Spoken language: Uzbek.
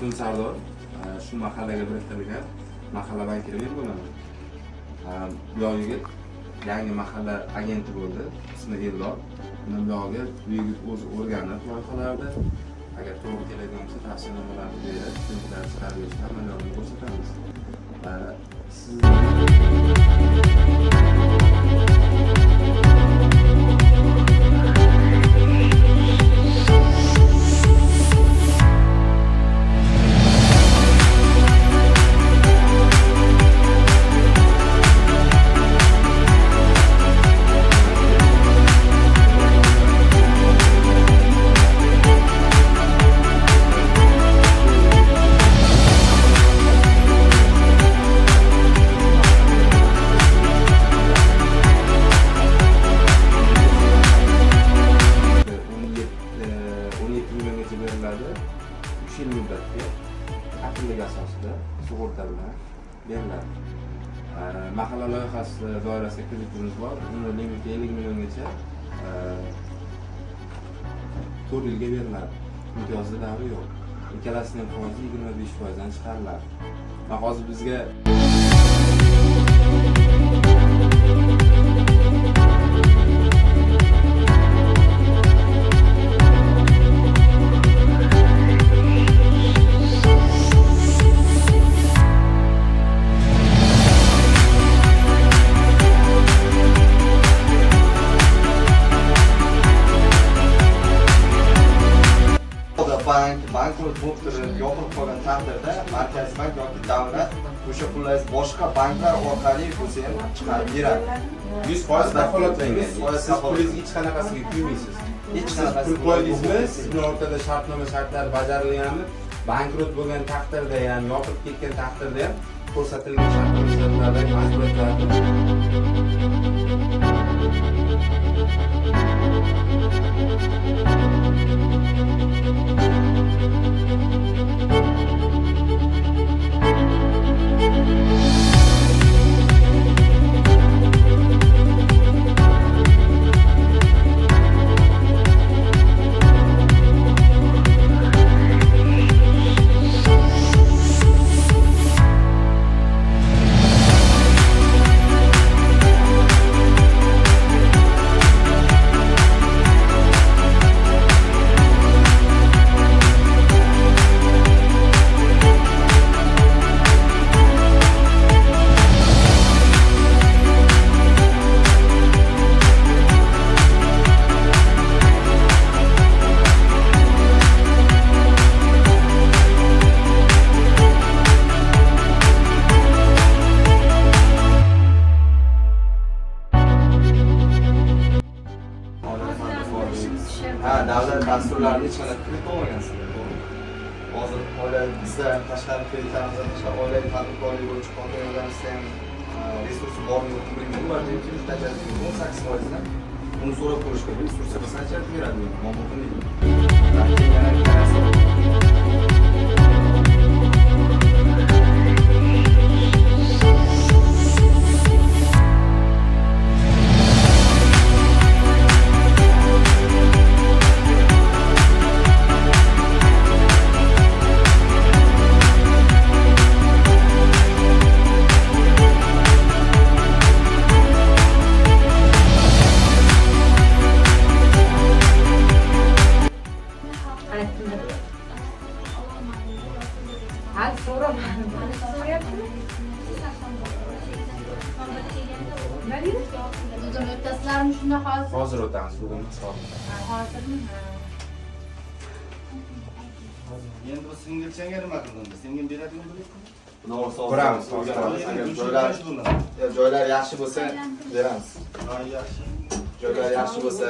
ismim Sardor. Shu mahallaga biriktirilgan mahalla bankiri men bo'laman. Bu yigit yangi mahalla agenti bo'ldi. Ismi Eldor. Bu yigit bu yigit o'zi o'rganib loyihalarda agar to'g'ri keladigan bo'lsa tavsiyanomalarni berib, tushunchalar chiqarib berishni amaliyotini ko'rsatamiz. Siz beriladi. 3 yil muddatga qat'iyligi asosida sug'urta bilan beriladi. Mahalla loyihasi doirasida kreditimiz bor. Uni limiti 50 milliongacha 4 yilga beriladi. Imtiyozli davri yo'q. Ikkalasining foizi 25% dan chiqariladi. Va hozir bizga bankrot bo'lib yopilib qolgan taqdirda Markaziy bank yoki davlat o'sha pullarni boshqa banklar orqali bo'lsa ham chiqarib beradi. 100% kafolatlangan. Siz pulingizga hech qanaqasiga kuymaysiz. Hech qanaqasi pul qo'ydingizmi, sizning o'rtada shartnoma shartlar bajarilganmi? Bankrot bo'lgan taqdirda ham, yopib ketgan taqdirda ham ko'rsatilgan shartnoma shartlardagi majburiyatlarni davlat dasturlarini hech qanday kredit olmagansizlar. Hozir oilangizda tashqari kreditlarimiz tashqari oilaviy tadbirkorlik bo'yicha qolganlaringizda ham resursi bormi yo'qmi bilmayman. Ularning kredit tajribalari 18% dan uni so'rab ko'rishga resursi qancha beradi? Ma'lum qilmaydi. Hadi so'ramadim. O'rtasizlarmi shunday hozir? hozir o'tamiz bugun hisobni. Hozirmi? Endi bu singilchangga nima qildingiz? Singil beradigan bo'lyapti? Ko'ramiz. Joylar yaxshi bo'lsa beramiz. Yaxshi. Joylar yaxshi bo'lsa